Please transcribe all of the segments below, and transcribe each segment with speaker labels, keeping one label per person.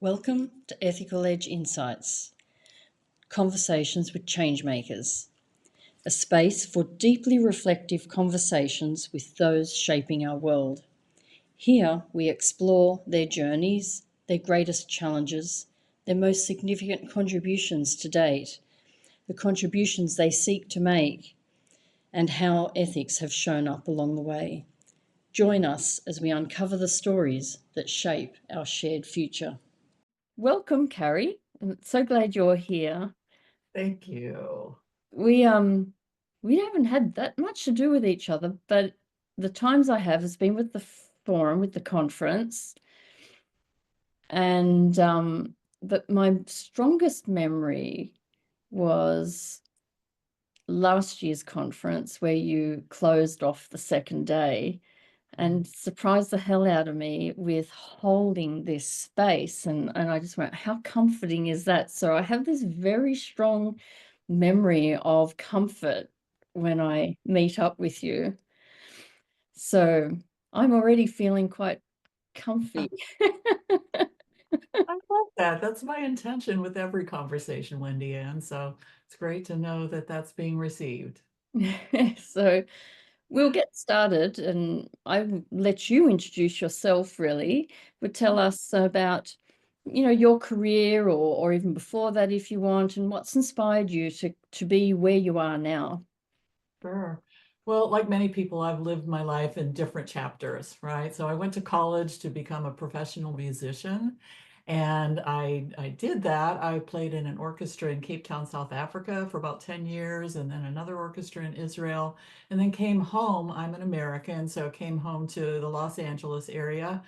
Speaker 1: Welcome to Ethical Edge Insights, Conversations with ChangeMakers, a space for deeply reflective conversations with those shaping our world. Here we explore their journeys, their greatest challenges, their most significant contributions to date, the contributions they seek to make, and how ethics have shown up along the way. Join us as we uncover the stories that shape our shared future. Welcome, Carrie. I'm so glad you're here.
Speaker 2: Thank you.
Speaker 1: We haven't had that much to do with each other, but the times I have has been with the forum, with the conference, and but my strongest memory was last year's conference where you closed off the second day and surprised the hell out of me with holding this space. And I just went, how comforting is that? So I have this very strong memory of comfort when I meet up with you. So I'm already feeling quite comfy.
Speaker 2: I love that. That's my intention with every conversation, Wendy-Ann. So it's great to know that that's being received.
Speaker 1: So we'll get started, and I will let you introduce yourself, really, but tell us about, your career or even before that, if you want, and what's inspired you to be where you are now.
Speaker 2: Sure. Well, like many people, I've lived my life in different chapters, right? So I went to college to become a professional musician, and I did that. I played in an orchestra in Cape Town, South Africa for about 10 years, and then another orchestra in Israel, and then came home. I'm an American, so came home to the Los Angeles area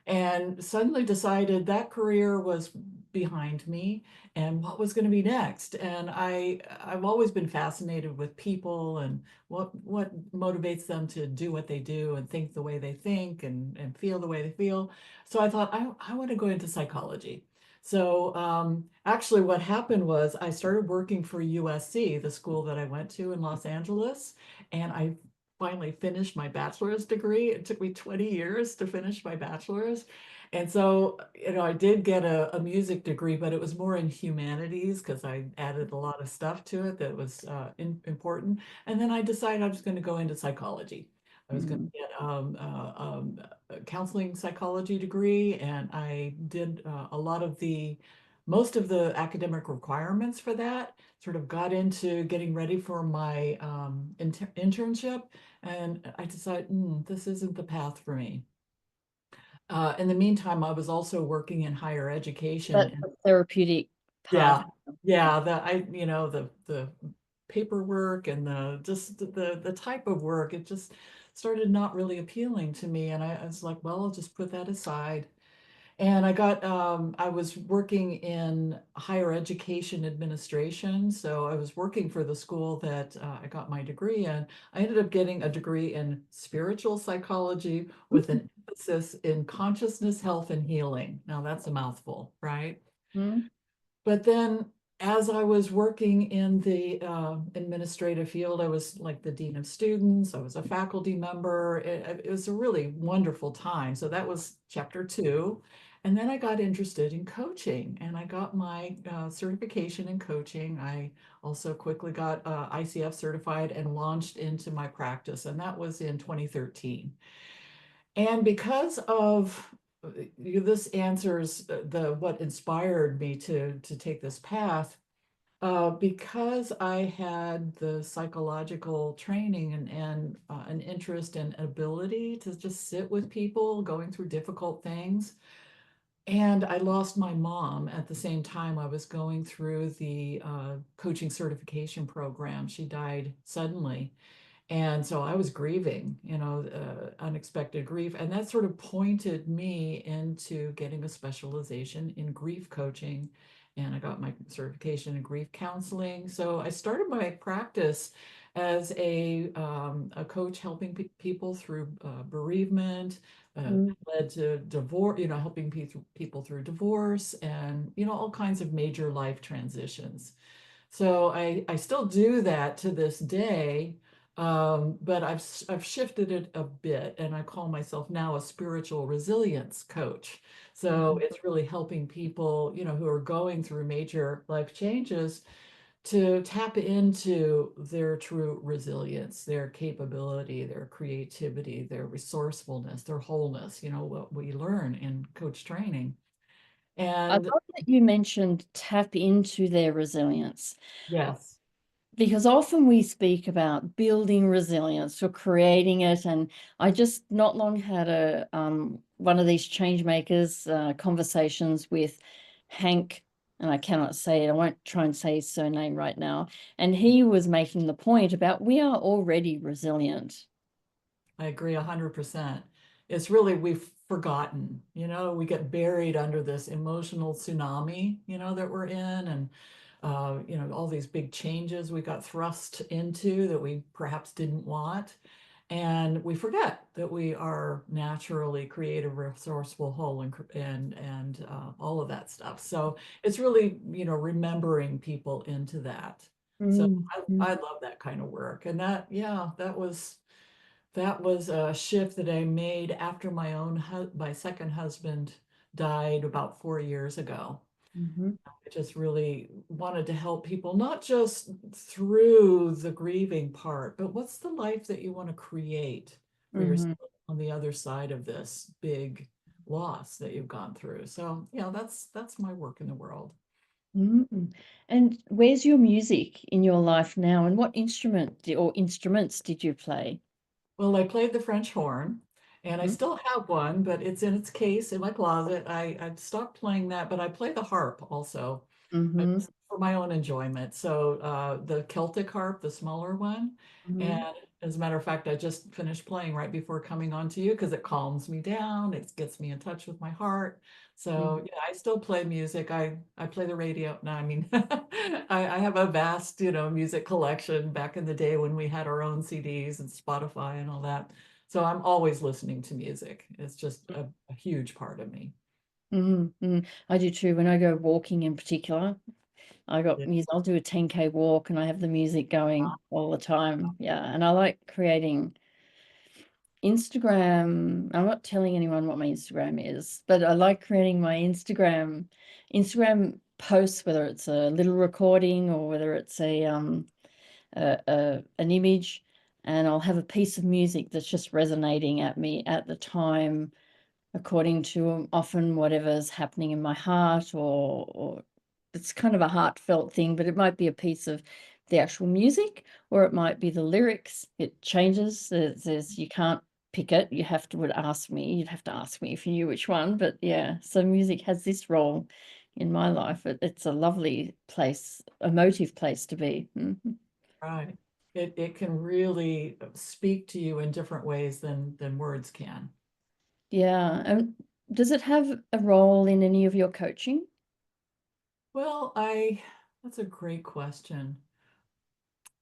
Speaker 2: and suddenly decided that career was behind me and what was going to be next. And I've always been fascinated with people and what motivates them to do what they do and think the way they think and feel the way they feel. So I thought I want to go into psychology. So actually what happened was I started working for USC, the school that I went to in Los Angeles, and I finally finished my bachelor's degree. It took me 20 years to finish my bachelor's. And so, I did get a music degree, but it was more in humanities because I added a lot of stuff to it that was important. And then I decided I was going to go into psychology. I was going
Speaker 1: Mm.
Speaker 2: to get a counseling psychology degree, and I did most of the academic requirements for that, sort of got into getting ready for my internship, and I decided, this isn't the path for me. In the meantime, I was also working in higher education.
Speaker 1: That's
Speaker 2: And
Speaker 1: the therapeutic path.
Speaker 2: yeah, yeah, the paperwork and the type of work, it just started not really appealing to me. And I was like, well, I'll just put that aside. And I was working in higher education administration. So I was working for the school that I got my degree in. I ended up getting a degree in spiritual psychology with an emphasis in consciousness, health, and healing. Now that's a mouthful, right?
Speaker 1: Mm.
Speaker 2: But then as I was working in the administrative field, I was like the dean of students, I was a faculty member. It was a really wonderful time. So that was chapter 2. And then I got interested in coaching and I got my certification in coaching. I also quickly got ICF certified and launched into my practice. And that was in 2013. And because of this answers the what inspired me to take this path, because I had the psychological training and an interest and ability to just sit with people going through difficult things. And I lost my mom at the same time I was going through the coaching certification program. She died suddenly. And so I was grieving, unexpected grief. And that sort of pointed me into getting a specialization in grief coaching. And I got my certification in grief counseling. So I started my practice as a coach helping people through bereavement,
Speaker 1: Mm.
Speaker 2: led to divorce, helping people through divorce and, all kinds of major life transitions. So I still do that to this day, But I've shifted it a bit, and I call myself now a spiritual resilience coach. So
Speaker 1: Mhm.
Speaker 2: it's really helping people, who are going through major life changes to tap into their true resilience, their capability, their creativity, their resourcefulness, their wholeness, what we learn in coach training.
Speaker 1: I
Speaker 2: And
Speaker 1: love that you mentioned tap into their resilience,
Speaker 2: yes,
Speaker 1: because often we speak about building resilience or creating it. And I just not long had a one of these change makers conversations with Hank, and I cannot say it. I won't try and say his surname right now. And he was making the point about we are already resilient.
Speaker 2: I agree 100%. It's really, we've forgotten, we get buried under this emotional tsunami, that we're in, and, all these big changes we got thrust into that we perhaps didn't want. And we forget that we are naturally creative, resourceful, whole, and all of that stuff. So it's really, remembering people into that. So
Speaker 1: Mm, mm,
Speaker 2: I love that kind of work. And that, yeah, that was a shift that I made after my second husband died about 4 years ago.
Speaker 1: mhm,
Speaker 2: I just really wanted to help people, not just through the grieving part, but what's the life that you want to create for
Speaker 1: mhm,
Speaker 2: yourself on the other side of this big loss that you've gone through. So, yeah, that's my work in the world.
Speaker 1: mm. And where's your music in your life now? And what or instruments did you play?
Speaker 2: Well, I played the French horn, and I
Speaker 1: Mm,
Speaker 2: still have one, but it's in its case in my closet. I stopped playing that, but I play the harp also,
Speaker 1: mhm,
Speaker 2: just for my own enjoyment. So the Celtic harp, the smaller one,
Speaker 1: mhm,
Speaker 2: and as a matter of fact, I just finished playing right before coming on to you because it calms me down. It gets me in touch with my heart.
Speaker 1: mm,
Speaker 2: So yeah, I still play music. I play the radio. No, I mean, I have a vast, music collection back in the day when we had our own CDs and Spotify and all that. So I'm always listening to music. It's just a huge part of me.
Speaker 1: mhm, mm. I do too. When I go walking in particular, I got
Speaker 2: Yeah.
Speaker 1: music. I'll do a 10K walk and I have the music going all the time. Yeah. And I like creating Instagram. I'm not telling anyone what my Instagram is, but I like creating my Instagram posts, whether it's a little recording or whether it's an image, and I'll have a piece of music that's just resonating at me at the time, according to often whatever's happening in my heart, or it's kind of a heartfelt thing, but it might be a piece of the actual music, or it might be the lyrics. It changes. There's you can't pick it. You have to would ask me. You'd have to ask me if you knew which one. But yeah, so music has this role in my life. It's a lovely place, emotive place to be. Mhm.
Speaker 2: Right. It can really speak to you in different ways than words can.
Speaker 1: Yeah. And does it have a role in any of your coaching?
Speaker 2: Well, that's a great question.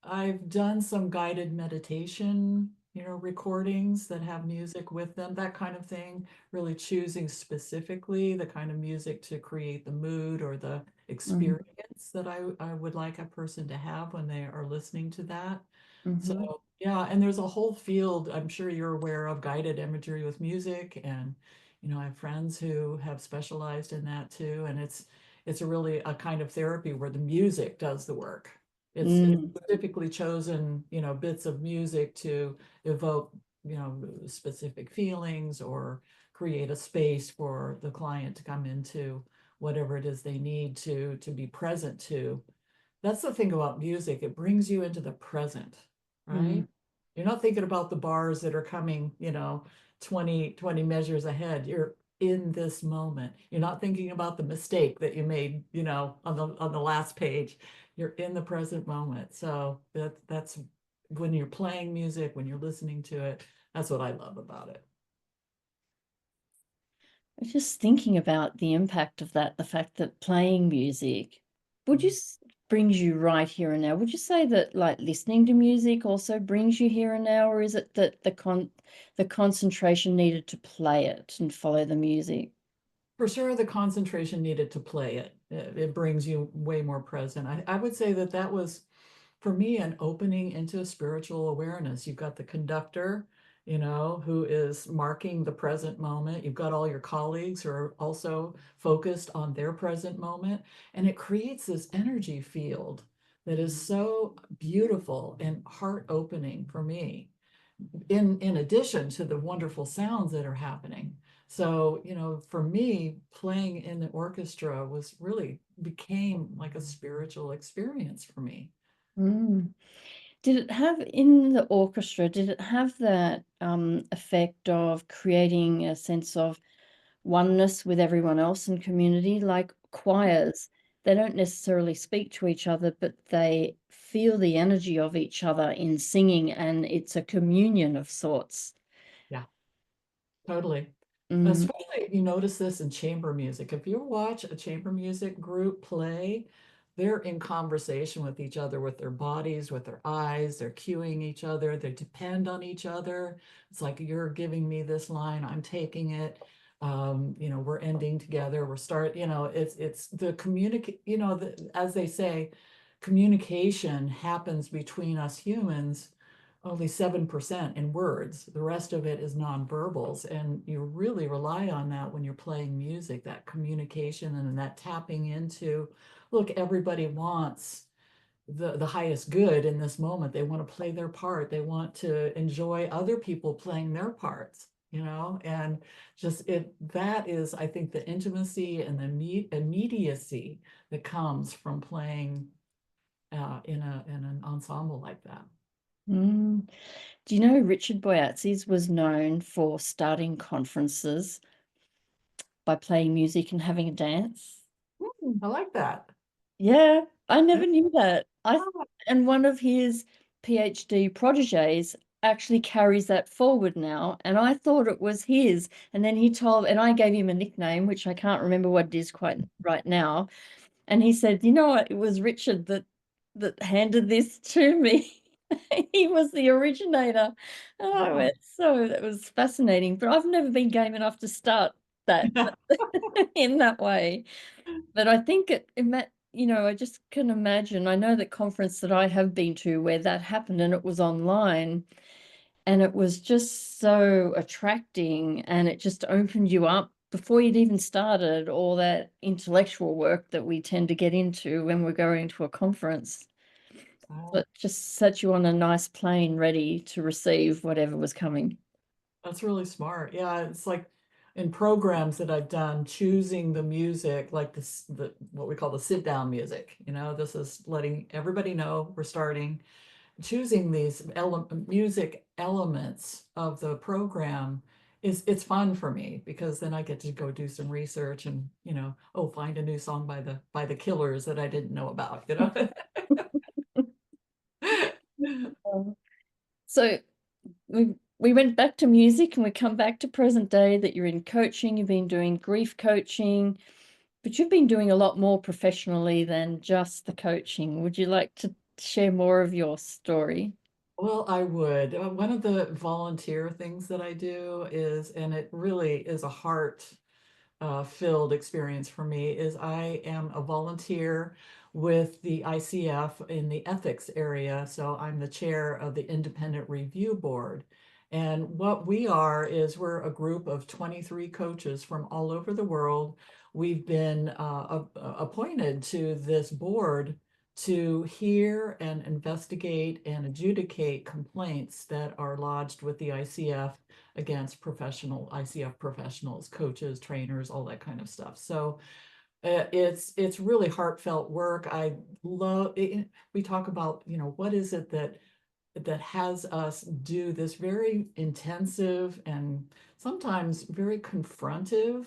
Speaker 2: I've done some guided meditation, recordings that have music with them, that kind of thing, really choosing specifically the kind of music to create the mood or the
Speaker 1: Mhm,
Speaker 2: experience that I would like a person to have when they are listening to that.
Speaker 1: mhm,
Speaker 2: So, yeah, and there's a whole field, I'm sure you're aware of guided imagery with music, and I have friends who have specialized in that too, and it's a really a kind of therapy where the music does the work. It's
Speaker 1: mm,
Speaker 2: specifically chosen, bits of music to evoke, specific feelings or create a space for the client to come into whatever it is they need to be present to. That's the thing about music. It brings you into the present,
Speaker 1: mm.
Speaker 2: right? You're not thinking about the bars that are coming, 20 measures ahead. You're in this moment. You're not thinking about the mistake that you made, on the last page. You're in the present moment. So that's when you're playing music, when you're listening to it, that's what I love about it.
Speaker 1: I was just thinking about the impact of that, the fact that playing music would you
Speaker 2: Mm.
Speaker 1: s- brings you right here and now. Would you say that like listening to music also brings you here and now, or is it that the concentration needed to play it and follow the music?
Speaker 2: For sure, the concentration needed to play it. It brings you way more present. I would say that was for me, an opening into spiritual awareness. You've got the conductor, who is marking the present moment. You've got all your colleagues who are also focused on their present moment. And it creates this energy field that is so beautiful and heart opening for me, in addition to the wonderful sounds that are happening. So, for me, playing in the orchestra was really became like a spiritual experience for me.
Speaker 1: Mm. Did it have in the orchestra, did it have that effect of creating a sense of oneness with everyone else in community? Like choirs, they don't necessarily speak to each other, but they feel the energy of each other in singing, and it's a communion of sorts.
Speaker 2: Yeah, totally.
Speaker 1: Mm,
Speaker 2: Especially if you notice this in chamber music. If you watch a chamber music group play, they're in conversation with each other, with their bodies, with their eyes, they're cueing each other, they depend on each other. It's like you're giving me this line, I'm taking it. We're ending together, it's the communicate, as they say, communication happens between us humans only 7% in words. The rest of it is nonverbals. And you really rely on that when you're playing music, that communication and that tapping into, look, everybody wants the highest good in this moment. They want to play their part. They want to enjoy other people playing their parts, and just that is, I think, the intimacy and the immediacy that comes from playing in an ensemble like that.
Speaker 1: mm. Do you know Richard Boyatzis was known for starting conferences by playing music and having a dance?
Speaker 2: I like that.
Speaker 1: Yeah, I
Speaker 2: Yeah.
Speaker 1: never knew that. And one of his PhD proteges actually carries that forward now, and I thought it was his. And then and I gave him a nickname, which I can't remember what it is quite right now. And he said, "You know what? It was Richard that handed this to me." He was the originator. And I
Speaker 2: Oh,
Speaker 1: went, so that was fascinating. But I've never been game enough to start that in that way. But I think I just can imagine. I know that conference that I have been to where that happened and it was online and it was just so attracting and it just opened you up before you'd even started all that intellectual work that we tend to get into when we're going to a conference.
Speaker 2: wow.
Speaker 1: But just set you on a nice plane ready to receive whatever was coming.
Speaker 2: That's really smart. Yeah, it's like in programs that I've done, choosing the music, like the what we call the sit down music. This is letting everybody know we're starting. Choosing these music elements of the program it's fun for me because then I get to go do some research and find a new song by the Killers that I didn't know about.
Speaker 1: Um, So we went back to music and we come back to present day that you're in coaching, you've been doing grief coaching, but you've been doing a lot more professionally than just the coaching. Would you like to share more of your story?
Speaker 2: Well, I would. One of the volunteer things that I do is, and it really is a heart filled experience for me, is I am a volunteer with the ICF in the ethics area. So I'm the chair of the Independent Review Board. And what we are is we're a group of 23 coaches from all over the world. We've been appointed to this board to hear and investigate and adjudicate complaints that are lodged with the ICF against professional ICF professionals, coaches, trainers, all that kind of stuff. So it's really heartfelt work. I love it. We talk about, what is it that has us do this very intensive and sometimes very confrontive,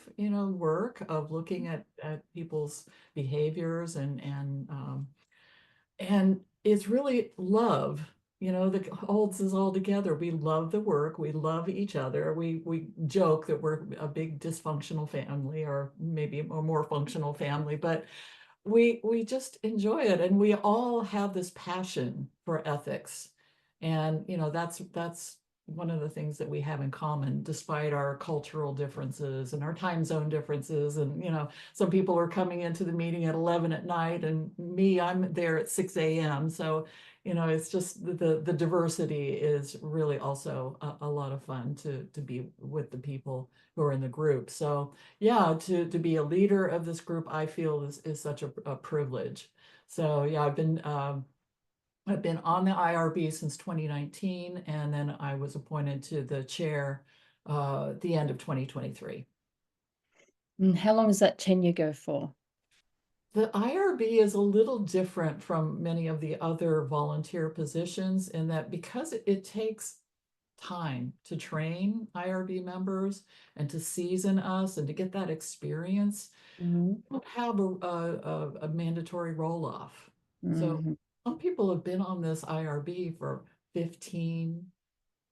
Speaker 2: work of looking at people's behaviors and it's really love, that holds us all together. We love the work, we love each other. We joke that we're a big dysfunctional family or maybe a more functional family, but we just enjoy it, and we all have this passion for ethics. And that's one of the things that we have in common, despite our cultural differences and our time zone differences. And some people are coming into the meeting at 11 at night, and I'm there at 6 a.m. So it's just the diversity is really also a lot of fun to be with the people who are in the group. So yeah, to be a leader of this group, I feel is such a privilege. So yeah, I've been on the IRB since 2019, and then I was appointed to the chair at the end of 2023.
Speaker 1: And how long does that tenure go for?
Speaker 2: The IRB is a little different from many of the other volunteer positions in that because it takes time to train IRB members and to season us and to get that experience,
Speaker 1: Mm-hmm.
Speaker 2: we don't have a mandatory roll off. So
Speaker 1: Mm-hmm.
Speaker 2: some people have been on this IRB for 15,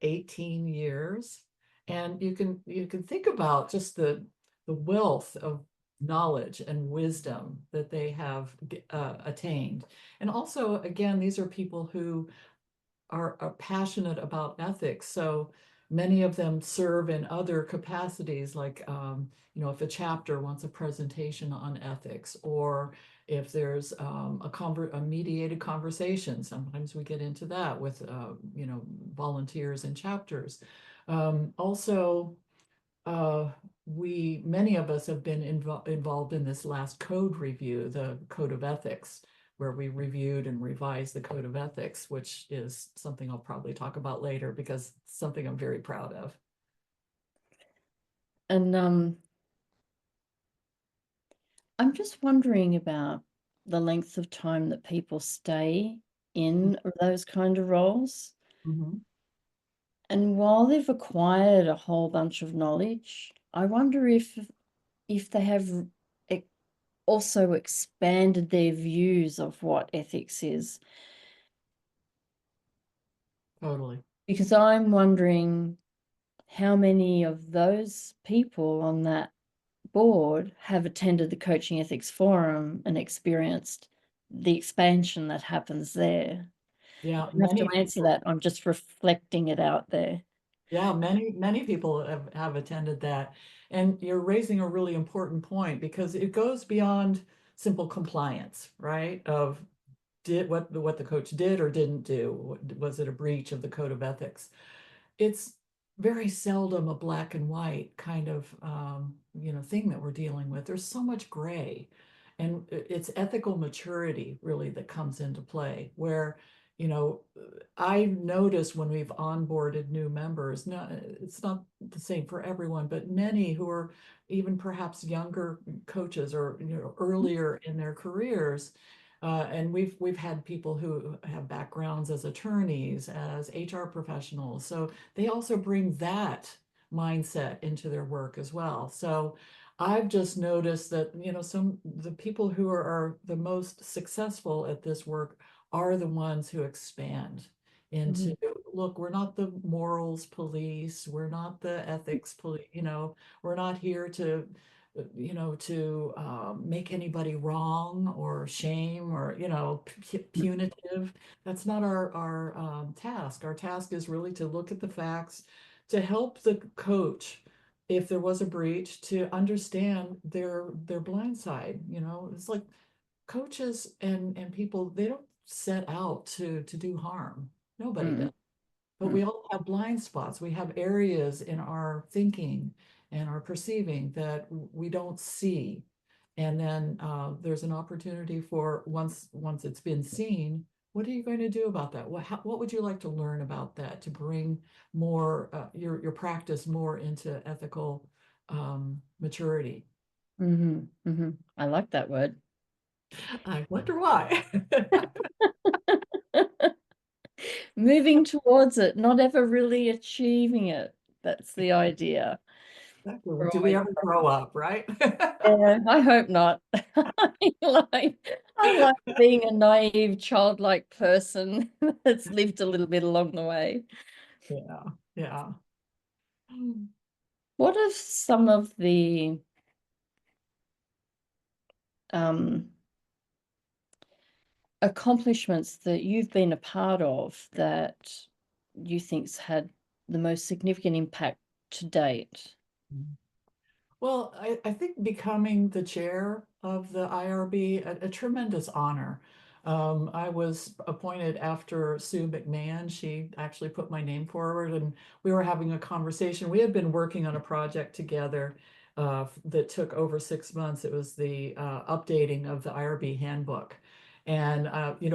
Speaker 2: 18 years. And you can think about just the wealth of knowledge and wisdom that they have attained. And also, again, these are people who are passionate about ethics. So many of them serve in other capacities, like if a chapter wants a presentation on ethics, or if there's a mediated conversation. Sometimes we get into that with volunteers and chapters. Also, uh, many of us have been involved in this last code review, the Code of Ethics, where we reviewed and revised the Code of Ethics, which is something I'll probably talk about later because it's something I'm very proud of.
Speaker 1: And I'm just wondering about the length of time that people stay in those kind of roles.
Speaker 2: Mhm.
Speaker 1: And while they've acquired a whole bunch of knowledge, I wonder if they have e- also expanded their views of what ethics is.
Speaker 2: Totally.
Speaker 1: Because I'm wondering how many of those people on that board have attended the Coaching Ethics Forum and experienced the expansion that happens there.
Speaker 2: Yeah,
Speaker 1: You have to answer that. I'm just reflecting it out there.
Speaker 2: many people have attended that. And you're raising a really important point because it goes beyond simple compliance, right? Of did what the coach did or didn't do. Was it a breach of the code of ethics? It's very seldom a black and white kind of thing that we're dealing with. There's so much gray, and it's ethical maturity really that comes into play. Where you know, I noticed when we've onboarded new members, no, it's not the same for everyone, but many who are even perhaps younger coaches or earlier in their careers. And we've had people who have backgrounds as attorneys, as HR professionals. So they also bring that mindset into their work as well. So I've just noticed that, the people who are the most successful at this work are the ones who expand into,
Speaker 1: Mhm.
Speaker 2: look, we're not the morals police, we're not the ethics police, we're not here to make anybody wrong or shame or punitive. That's not our task. Our task is really to look at the facts, to help the coach if there was a breach to understand their blind side. It's like coaches and people, they don't set out to do harm. Nobody does.
Speaker 1: Mm,
Speaker 2: But
Speaker 1: mm,
Speaker 2: we all have blind spots. We have areas in our thinking and our perceiving that we don't see. And then there's an opportunity for once it's been seen, what are you going to do about that? What would you like to learn about that to bring more your practice more into ethical maturity?
Speaker 1: I like that word.
Speaker 2: I wonder why.
Speaker 1: Moving towards it, not ever really achieving it. That's the idea.
Speaker 2: Exactly. Do we
Speaker 1: Right.
Speaker 2: ever grow up, right?
Speaker 1: Yeah, I hope not. I like being a naive, childlike person that's lived a little bit along the way.
Speaker 2: Yeah, yeah.
Speaker 1: What are some of the um, accomplishments that you've been a part of that you think's had the most significant impact to date?
Speaker 2: Well, I think becoming the chair of the IRB, a tremendous honor. I was appointed after Sue McMahon. She actually put my name forward, and we were having a conversation. We had been working on a project together that took over 6 months. It was the updating of the IRB handbook. And,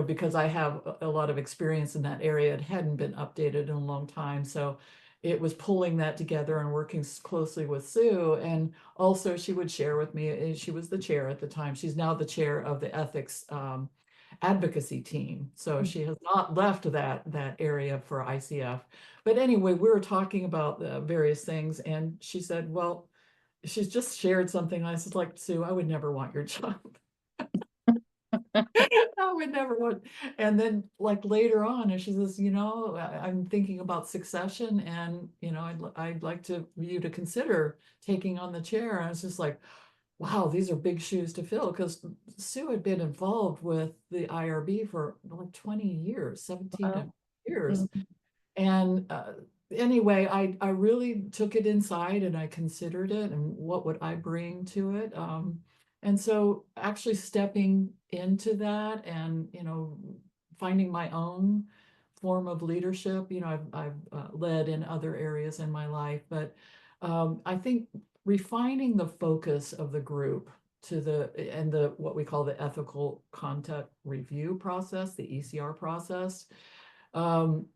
Speaker 2: because I have a lot of experience in that area, it hadn't been updated in a long time. So it was pulling that together and working closely with Sue. And also, she would share with me, she was the chair at the time. She's now the chair of the ethics advocacy team. So she has not left that area for ICF. But anyway, we were talking about the various things, and she said, well, she's just shared something. I said, like, Sue, I would never want your job. I would never want. And then like later on, and she says, I'm thinking about succession, and I'd like you to consider taking on the chair. And I was just like, wow, these are big shoes to fill, because Sue had been involved with the IRB for like 20 years, 17
Speaker 1: Wow.
Speaker 2: years.
Speaker 1: Mhm.
Speaker 2: And anyway, I really took it inside and I considered it and what would I bring to it. And so actually stepping into that and, finding my own form of leadership, I've led in other areas in my life, but I think refining the focus of the group to the what we call the ethical conduct review process, the ECR process. Um,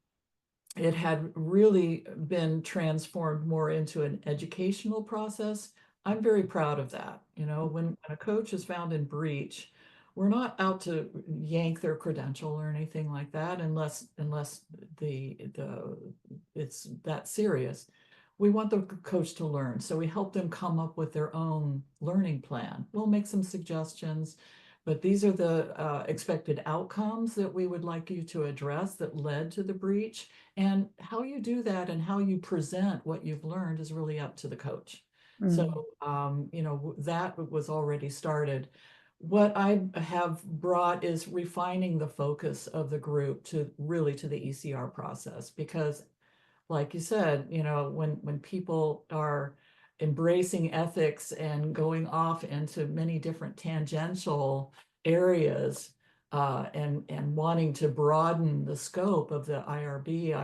Speaker 2: it had really been transformed more into an educational process. I'm very proud of that. When a coach is found in breach, we're not out to yank their credential or anything like that, unless the it's that serious. We want the coach to learn, so we help them come up with their own learning plan. We'll make some suggestions, but these are the expected outcomes that we would like you to address that led to the breach. And how you do that and how you present what you've learned is really up to the coach.
Speaker 1: Mm.
Speaker 2: So, that was already started. What I have brought is refining the focus of the group to really to the ECR process, because like you said, when people are embracing ethics and going off into many different tangential areas, and wanting to broaden the scope of the IRB,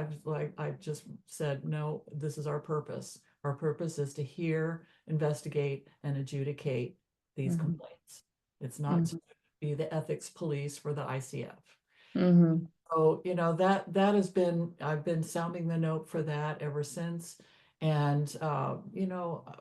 Speaker 2: I've just said, no, this is our purpose. Our purpose is to hear, investigate, and adjudicate these
Speaker 1: Mhm.
Speaker 2: complaints. It's not to
Speaker 1: Mhm.
Speaker 2: be the ethics police for the ICF.
Speaker 1: Mhm.
Speaker 2: So, that has been, I've been sounding the note for that ever since. And,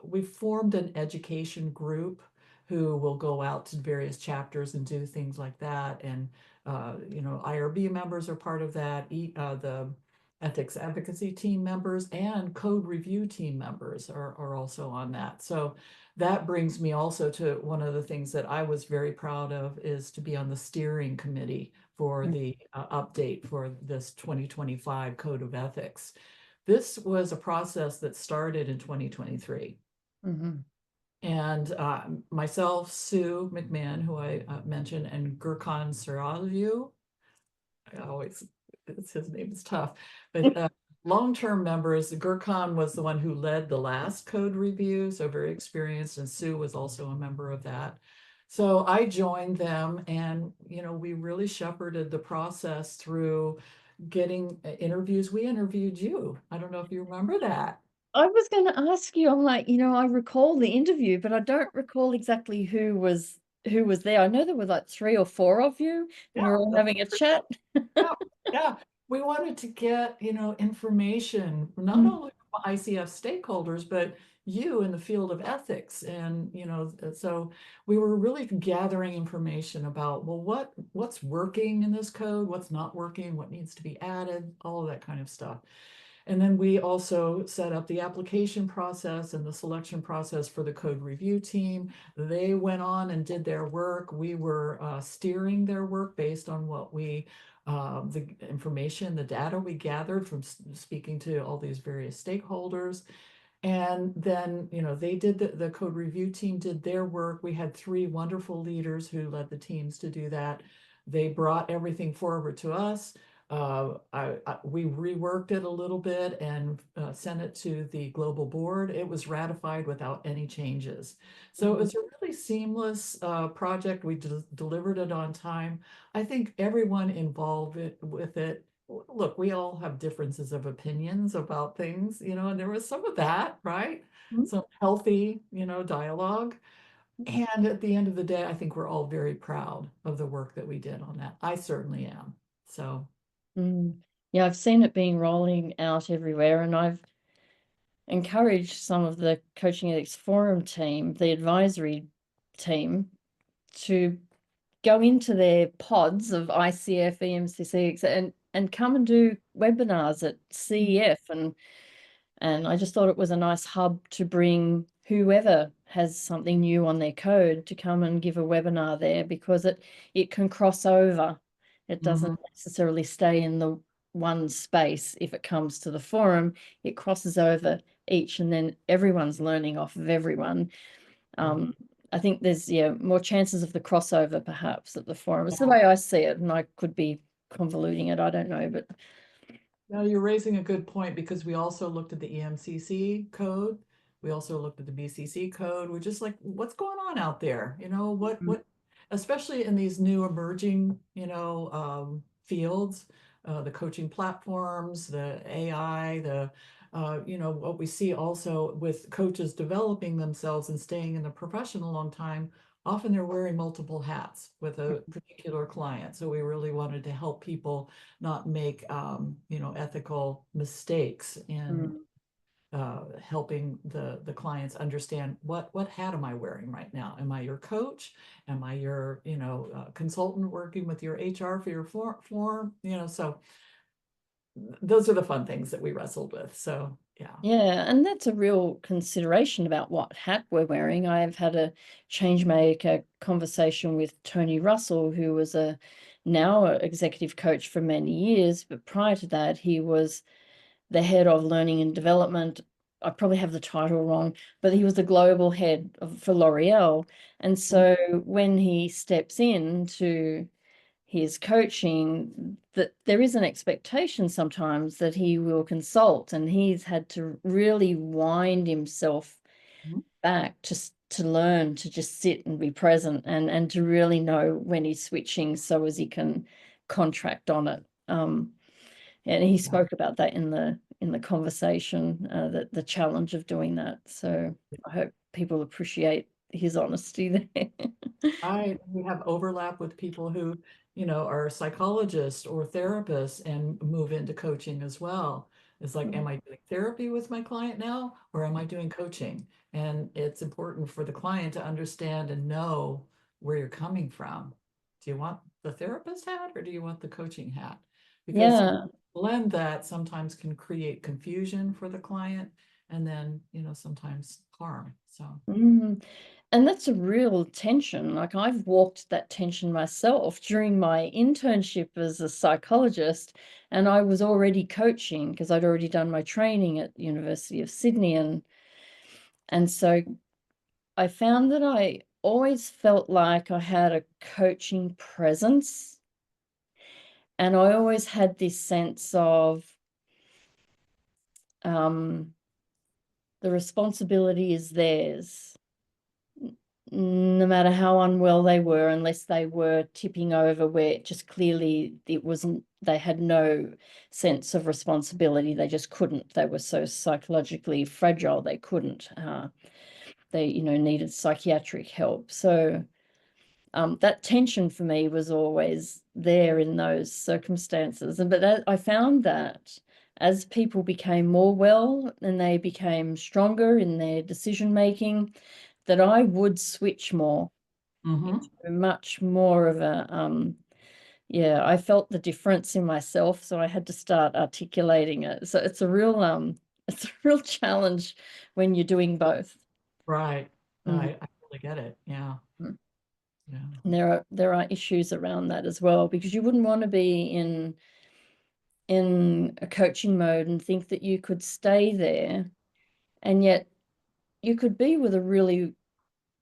Speaker 2: we've formed an education group who will go out to various chapters and do things like that. And, IRB members are part of that, the ethics advocacy team members and code review team members are also on that. So that brings me also to one of the things that I was very proud of, is to be on the steering committee for the update for this 2025 Code of Ethics. This was a process that started in 2023.
Speaker 1: Mhm.
Speaker 2: And myself, Sue McMahon, who I mentioned, and Gurkhan Sarajev, I always, his name is tough, but long-term members, Gurkhan was the one who led the last code review, so very experienced, and Sue was also a member of that. So I joined them, and we really shepherded the process through getting interviews. We interviewed you. I don't know if you remember that.
Speaker 1: I was going to ask you, I'm like, I recall the interview, but I don't recall exactly who was there. I know there were like 3 or 4 of you, and we were all
Speaker 2: Yeah,
Speaker 1: having a chat.
Speaker 2: yeah, yeah. We wanted to get, information, not
Speaker 1: Mm.
Speaker 2: only from ICF stakeholders, but you in the field of ethics. And, so we were really gathering information about, well, what's working in this code, what's not working, what needs to be added, all of that kind of stuff. And then we also set up the application process and the selection process for the code review team. They went on and did their work. We were steering their work based on what the information, the data we gathered from speaking to all these various stakeholders. And then, they did the code review team did their work. We had 3 wonderful leaders who led the teams to do that. They brought everything forward to us. We reworked it a little bit and sent it to the global board. It was ratified without any changes. So it
Speaker 1: Mhm.
Speaker 2: was a really seamless project. We delivered it on time. I think everyone involved with it. Look, we all have differences of opinions about things, and there was some of that, right? Some healthy, dialogue. And at the end of the day, I think we're all very proud of the work that we did on that. I certainly am. So.
Speaker 1: Mm. Yeah, I've seen it being rolling out everywhere, and I've encouraged some of the Coaching Ethics Forum team, the advisory team, to go into their pods of ICF, EMCC, and come and do webinars at CEF, and I just thought it was a nice hub to bring whoever has something new on their code to come and give a webinar there, because it can cross over. It doesn't
Speaker 2: Mhm.
Speaker 1: necessarily stay in the one space. If it comes to the forum, it crosses over each, and then everyone's learning off of everyone.
Speaker 2: Right.
Speaker 1: I think there's more chances of the crossover perhaps at the forum. It's the way I see it, and I could be convoluting it, I don't know, but
Speaker 2: Now you're raising a good point because we also looked at the EMCC code. We also looked at the BCC code. We're just like, what's going on out there? Especially in these new emerging, fields, the coaching platforms, the AI, what we see also with coaches developing themselves and staying in the profession a long time. Often they're wearing multiple hats with a particular client. So we really wanted to help people not make ethical mistakes in
Speaker 1: mm,
Speaker 2: helping the clients understand what hat am I wearing right now? Am I your coach? Am I your consultant working with your HR for your form? So those are the fun things that we wrestled with. So yeah.
Speaker 1: yeah, and that's a real consideration about what hat we're wearing. I've had a changemaker conversation with Tony Russell, who was now an executive coach for many years, but prior to that, he was the head of learning and development. I probably have the title wrong, but he was the global head for L'Oreal. And so when he steps into his coaching, that there is an expectation sometimes that he will consult, and he's had to really wind himself
Speaker 2: Mhm.
Speaker 1: back to learn to just sit and be present, and to really know when he's switching so as he can contract on it. And he
Speaker 2: Yeah.
Speaker 1: spoke about that in the conversation, that the challenge of doing that. So I hope people appreciate his honesty there.
Speaker 2: We have overlap with people who, are psychologists or therapists and move into coaching as well. It's like, am I doing therapy with my client now, or am I doing coaching? And it's important for the client to understand and know where you're coming from. Do you want the therapist hat or do you want the coaching hat? Because
Speaker 1: Yeah.
Speaker 2: blend that sometimes can create confusion for the client and then, sometimes harm. So,
Speaker 1: Mm. And that's a real tension. Like, I've walked that tension myself during my internship as a psychologist, and I was already coaching because I'd already done my training at the University of Sydney, and so I found that I always felt like I had a coaching presence, and I always had this sense of um, the responsibility is theirs, no matter how unwell they were, unless they were tipping over where it just clearly it wasn't, they had no sense of responsibility. They just couldn't. They were so psychologically fragile, they couldn't. They, needed psychiatric help. So that tension for me was always there in those circumstances. But I found that as people became more well and they became stronger in their decision making, that I would switch more into
Speaker 2: mhm.
Speaker 1: much more of I felt the difference in myself, so I had to start articulating it. So it's a real it's a real challenge when you're doing both.
Speaker 2: Right.
Speaker 1: Mhm.
Speaker 2: I really get it. Yeah. Yeah.
Speaker 1: And there are issues around that as well, because you wouldn't want to be in a coaching mode and think that you could stay there, and yet you could be with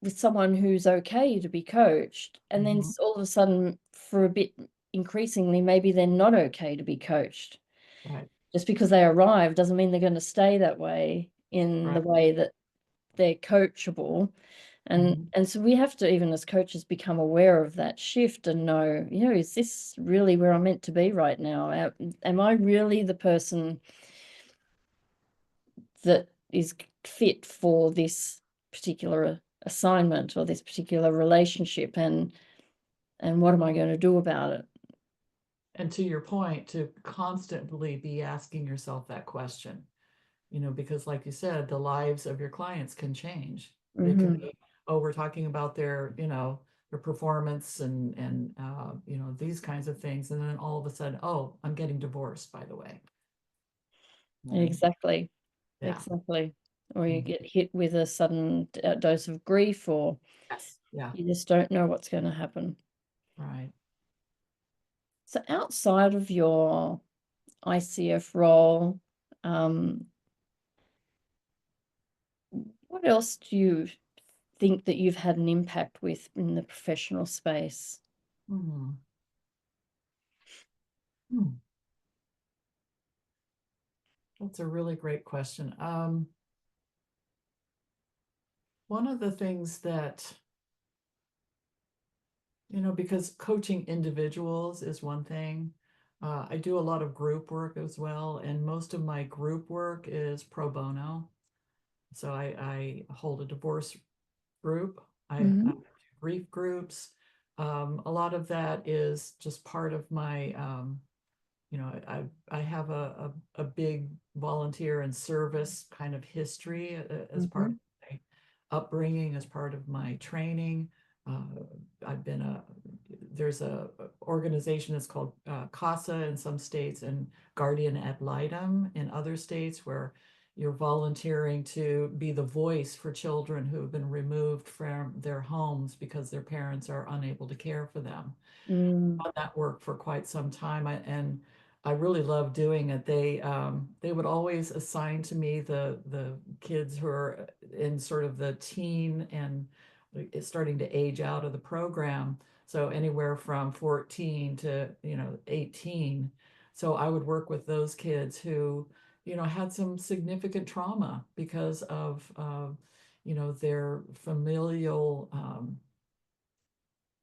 Speaker 1: someone who's okay to be coached, and then
Speaker 2: Mhm.
Speaker 1: all of a sudden for a bit increasingly maybe they're not okay to be coached.
Speaker 2: Right,
Speaker 1: Just because they arrive doesn't mean they're going to stay that way in the
Speaker 2: right.
Speaker 1: way that they're coachable.
Speaker 2: Mhm.
Speaker 1: And so we have to, even as coaches, become aware of that shift and know, is this really where I'm meant to be right now? Am I really the person that is fit for this particular assignment or this particular relationship? And what am I going to do about it?
Speaker 2: And to your point, to constantly be asking yourself that question, because like you said, the lives of your clients can change. It could
Speaker 1: Mm-hmm.
Speaker 2: be, oh, we're talking about their performance and these kinds of things. And then all of a sudden, oh, I'm getting divorced, by the way. And
Speaker 1: Exactly.
Speaker 2: yeah.
Speaker 1: Exactly. Or you
Speaker 2: Mm.
Speaker 1: get hit with a sudden dose of grief, or
Speaker 2: Yes. Yeah.
Speaker 1: you just don't know what's going to happen.
Speaker 2: Right.
Speaker 1: So outside of your ICF role, um, what else do you think that you've had an impact with in the professional space?
Speaker 2: Mhm. Hmm. That's a really great question. One of the things that, because coaching individuals is one thing, I do a lot of group work as well, and most of my group work is pro bono. So I hold a divorce group, I
Speaker 1: Mm-hmm.
Speaker 2: do grief groups. A lot of that is just part of my I have a big volunteer and service kind of history as part
Speaker 1: Mm-hmm.
Speaker 2: of my upbringing, as part of my training. Uh, I've been there's a organization that's called CASA in some states and Guardian ad litem in other states where you're volunteering to be the voice for children who have been removed from their homes because their parents are unable to care for them.
Speaker 1: Mm-hmm.
Speaker 2: Done that work for quite some time, and I really love doing it. They would always assign to me the kids who are in sort of the teen and starting to age out of the program. So anywhere from 14 to 18. So I would work with those kids who had some significant trauma because of their familial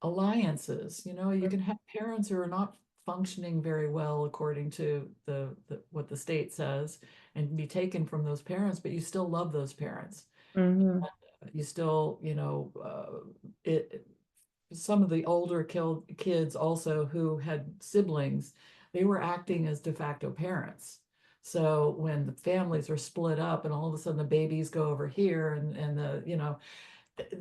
Speaker 2: alliances. You can have parents who are not functioning very well according to what the state says and be taken from those parents, but you still love those parents.
Speaker 1: Mm-hmm.
Speaker 2: You still, some of the older kids also who had siblings, they were acting as de facto parents. So when the families are split up and all of a sudden the babies go over here and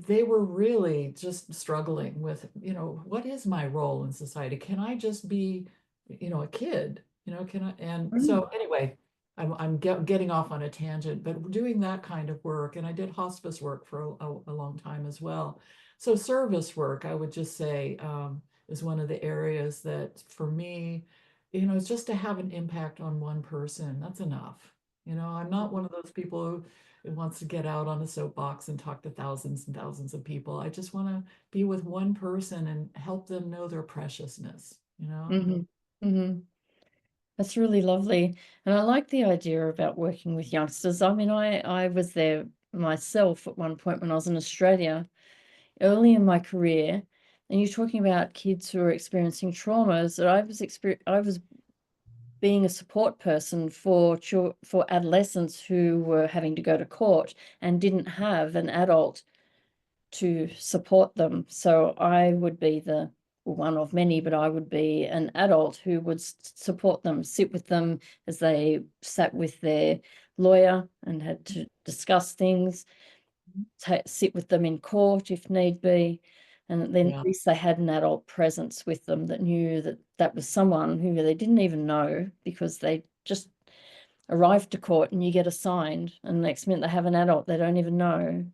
Speaker 2: they were really just struggling with, what is my role in society? Can I just be, a kid? Can I? And
Speaker 1: Mm-hmm.
Speaker 2: so anyway, I'm getting off on a tangent, but doing that kind of work, and I did hospice work for a long time as well. So service work, I would just say, is one of the areas that for me, it's just to have an impact on one person. That's enough. I'm not one of those people who wants to get out on a soapbox and talk to thousands and thousands of people. I just want to be with one person and help them know their preciousness.
Speaker 1: Mm-hmm. Mm-hmm. That's really lovely. And I like the idea about working with youngsters. I mean, I was there myself at one point when I was in Australia early in my career, and you're talking about kids who are experiencing traumas. That I was being a support person for adolescents who were having to go to court and didn't have an adult to support them. So I would be the one of many, but I would be an adult who would support them, sit with them as they sat with their lawyer and had to discuss things, sit with them in court if need be. And then
Speaker 2: Yeah,
Speaker 1: at least they had an adult presence with them that knew that that was someone who they didn't even know because they just arrived to court and you get assigned. And the next minute they have an adult they don't even know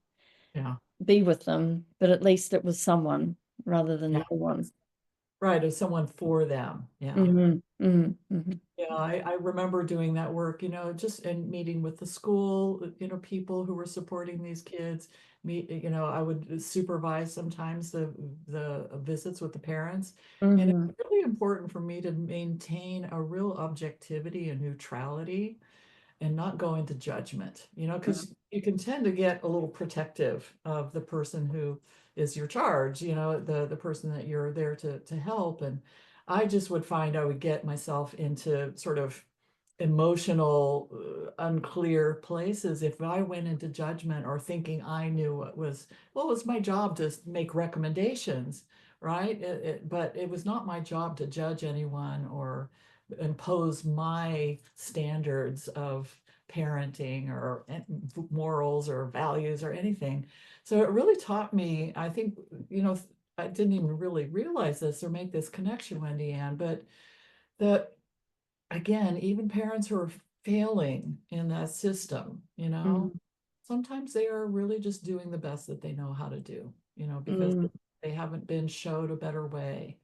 Speaker 2: yeah,
Speaker 1: be with them, but at least it was someone rather than
Speaker 2: yeah.
Speaker 1: no one.
Speaker 2: Right, as someone for them. Yeah.
Speaker 1: Mm-hmm, mm-hmm, mm-hmm,
Speaker 2: Yeah, I remember doing that work, just in meeting with the school, people who were supporting these kids, I would supervise sometimes the visits with the parents. And
Speaker 1: Mm-hmm.
Speaker 2: it's really important for me to maintain a real objectivity and neutrality and not go into judgment, because you can tend to get a little protective of the person who is your charge, the person that you're there to help. And I just would find I would get myself into sort of emotional, unclear places if I went into judgment or thinking I knew well, it's my job to make recommendations, right? But it was not my job to judge anyone or impose my standards of parenting or morals or values or anything. So it really taught me, I think, I didn't even really realize this or make this connection, Wendy-Ann, but that again, even parents who are failing in that system, sometimes they are really just doing the best that they know how to do, because
Speaker 1: Mm-hmm.
Speaker 2: they haven't been showed a better way.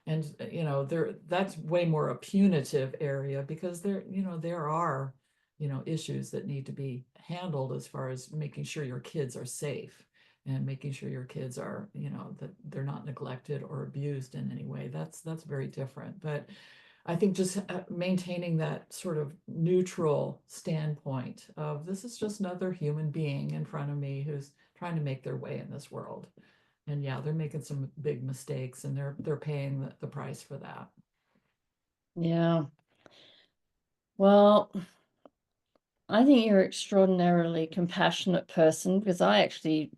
Speaker 2: And that's way more a punitive area because there are issues that need to be handled as far as making sure your kids are safe and making sure your kids are that they're not neglected or abused in any way. That's very different. But I think just maintaining that sort of neutral standpoint of this is just another human being in front of me who's trying to make their way in this world. And yeah, they're making some big mistakes and they're paying the price for that.
Speaker 1: Yeah. Well, I think you're an extraordinarily compassionate person because I actually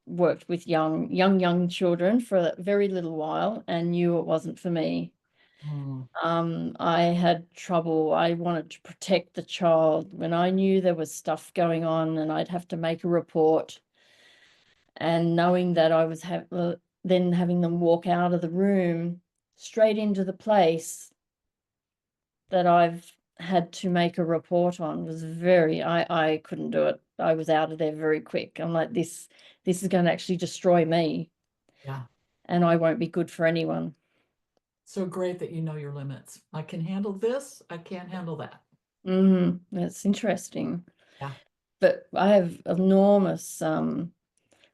Speaker 1: worked with young children for a very little while and knew it wasn't for me.
Speaker 2: Mm,
Speaker 1: I had trouble. I wanted to protect the child when I knew there was stuff going on and I'd have to make a report. And knowing that I was then having them walk out of the room straight into the place that I've had to make a report on was I couldn't do it. I was out of there very quick. I'm like, this is going to actually destroy me
Speaker 2: yeah.
Speaker 1: and I won't be good for anyone.
Speaker 2: So great that you know your limits. I can handle this. I can't handle that.
Speaker 1: That's interesting.
Speaker 2: Yeah.
Speaker 1: But I have enormous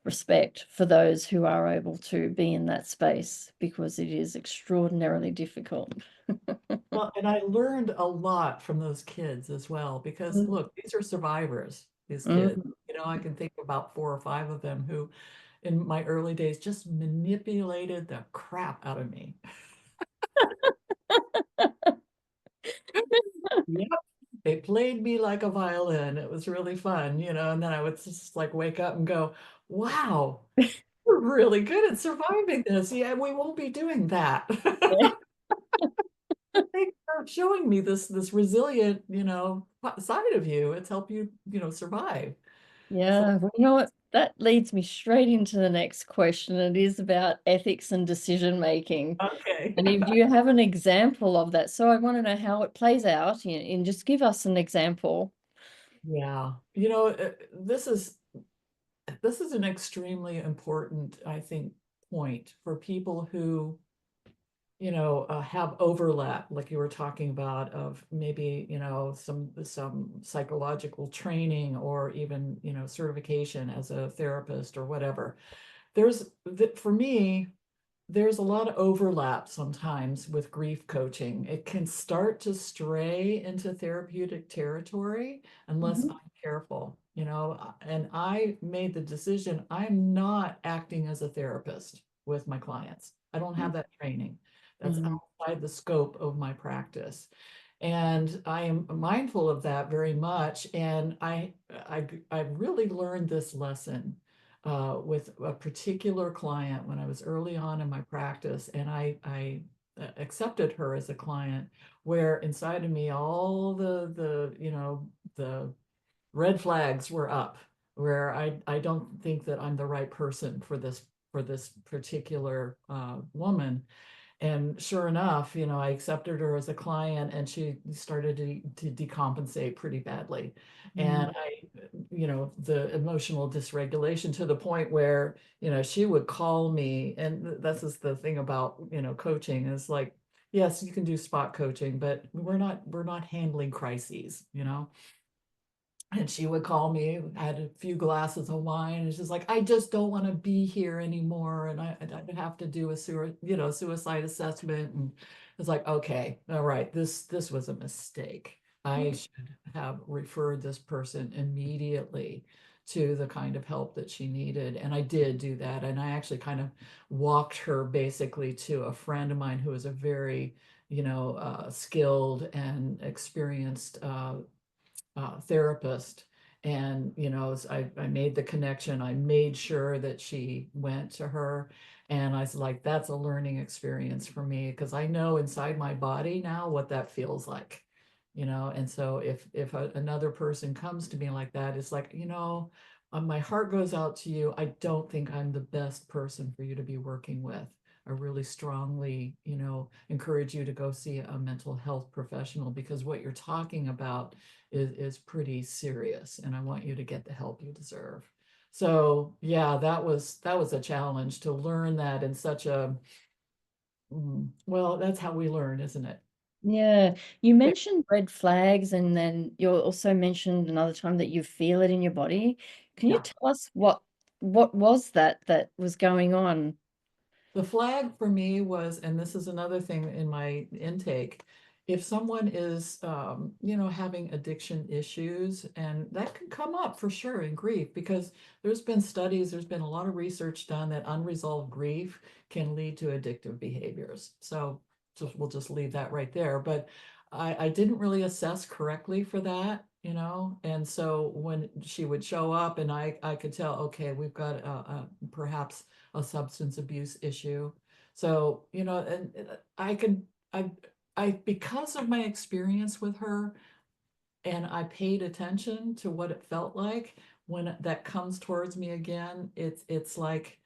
Speaker 1: respect for those who are able to be in that space because it is extraordinarily difficult.
Speaker 2: Well, and I learned a lot from those kids as well, because
Speaker 1: Mm,
Speaker 2: look, these are survivors, these kids.
Speaker 1: mm.
Speaker 2: I can think about 4 or 5 of them who, in my early days, just manipulated the crap out of me. Yep. They played me like a violin. It was really fun, and then I would just like wake up and go, wow, we're really good at surviving this. Yeah, we won't be doing that. They are showing me this resilient, side of you. It's helped you, survive. So,
Speaker 1: Yeah, well, you know what? That leads me straight into the next question. It is about ethics and decision making.
Speaker 2: okay.
Speaker 1: And if you have an example of that, so I want to know how it plays out and just give us an example.
Speaker 2: Yeah. This is an extremely important, I think, point for people who have overlap, like you were talking about, of maybe, some psychological training or even, certification as a therapist or whatever. For me, there's a lot of overlap sometimes with grief coaching. It can start to stray into therapeutic territory unless
Speaker 1: Mhm,
Speaker 2: I'm careful, and I made the decision I'm not acting as a therapist with my clients. I don't have that training. That's
Speaker 1: mhm,
Speaker 2: outside the scope of my practice. And I am mindful of that very much. And I really learned this lesson with a particular client when I was early on in my practice, and I accepted her as a client, where inside of me all the red flags were up, where I don't think that I'm the right person for this particular woman. And sure enough, I accepted her as a client and she started to decompensate pretty badly. And
Speaker 1: mhm,
Speaker 2: the emotional dysregulation to the point where, she would call me. And this is the thing about, coaching is like, yes, you can do spot coaching, but we're not handling crises. And she would call me, I had a few glasses of wine, and she's like, I just don't want to be here anymore. And I'd have to do a suicide assessment. And it's like, okay, all right, this was a mistake. I should have referred this person immediately to the kind of help that she needed. And I did do that. And I actually kind of walked her basically to a friend of mine who is a very, skilled and experienced therapist. And, I made the connection. I made sure that she went to her. And I was like, that's a learning experience for me because I know inside my body now what that feels like, And so if another person comes to me like that, it's like, my heart goes out to you. I don't think I'm the best person for you to be working with. I really strongly, encourage you to go see a mental health professional because what you're talking about is pretty serious, and I want you to get the help you deserve. So yeah, that was a challenge to learn that in such a well, that's how we learn, isn't it?
Speaker 1: Yeah, you mentioned red flags, and then you also mentioned another time that you feel it in your body. Can you
Speaker 2: Yeah.
Speaker 1: tell us what was that was going on?
Speaker 2: The flag for me was, and this is another thing in my intake, if someone is, having addiction issues, and that can come up for sure in grief, because there's been studies, there's been a lot of research done that unresolved grief can lead to addictive behaviors. So we'll just leave that right there. But I didn't really assess correctly for that, and so when she would show up and I could tell, okay, we've got perhaps a substance abuse issue. So, and I could, because of my experience with her, and I paid attention to what it felt like when that comes towards me again, it's like,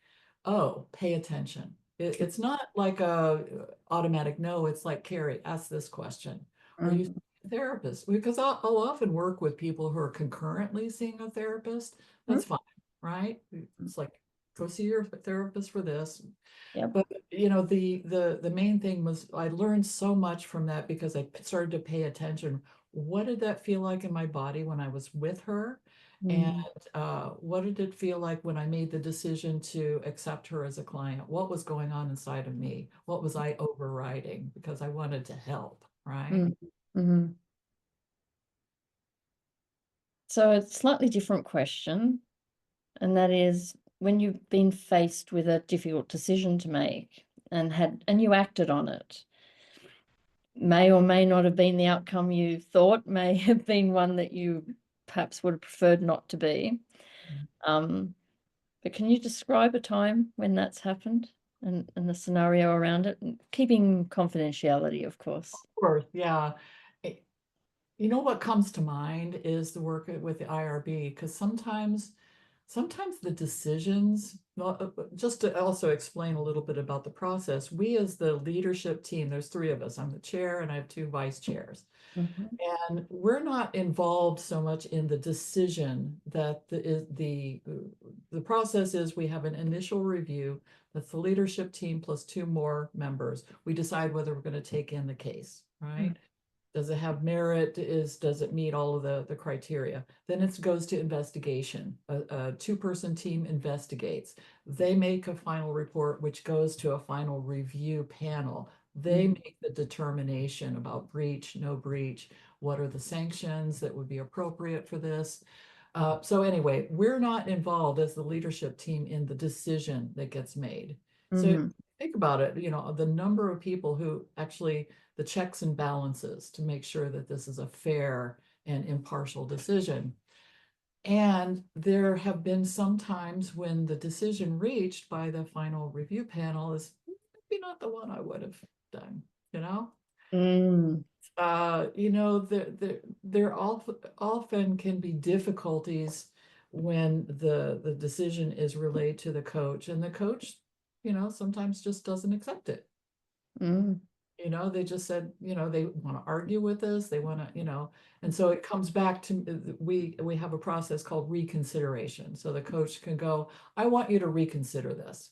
Speaker 2: oh, pay attention. It's not like a automatic no. It's like, Carrie, ask this question. Are you
Speaker 1: Mhm.
Speaker 2: seeing a therapist? Because I'll often work with people who are concurrently seeing a therapist. That's fine, right? It's like, go see your therapist for this.
Speaker 1: Yep.
Speaker 2: But the main thing was I learned so much from that because I started to pay attention. What did that feel like in my body when I was with her? And
Speaker 1: Mm.
Speaker 2: what did it feel like when I made the decision to accept her as a client? What was going on inside of me? What was I overriding because I wanted to help, right?
Speaker 1: Mm. Mhm. So a slightly different question, and that is when you've been faced with a difficult decision to make and you acted on it, may or may not have been the outcome you thought, may have been one that you perhaps would have preferred not to be. Um, but can you describe a time when that's happened and the scenario around it, and keeping confidentiality, of course?
Speaker 2: Of course, yeah. Eh, what comes to mind is the work with the IRB, because sometimes the decisions, well, just to also explain a little bit about the process, we as the leadership team, there's three of us. I'm the chair and I have two vice chairs.
Speaker 1: Mhm.
Speaker 2: And we're not involved so much in the decision that the process is we have an initial review. That's the leadership team plus two more members. We decide whether we're going to take in the case, right? Does it have merit? Does it meet all of the criteria? Then it goes to investigation. A two-person team investigates. They make a final report, which goes to a final review panel. They
Speaker 1: Mm.
Speaker 2: make the determination about breach, no breach, what are the sanctions that would be appropriate for this. So anyway, we're not involved as the leadership team in the decision that gets made. So
Speaker 1: Mhm.
Speaker 2: think about it, the number of people who actually the checks and balances to make sure that this is a fair and impartial decision. And there have been some times when the decision reached by the final review panel is maybe not the one I would have done, you know?
Speaker 1: Mm.
Speaker 2: There often can be difficulties when the decision is relayed to the coach, and the coach, sometimes just doesn't accept it.
Speaker 1: Mm.
Speaker 2: They just said, they want to argue with us, they want to, and so it comes back to we have a process called reconsideration. So the coach can go, I want you to reconsider this.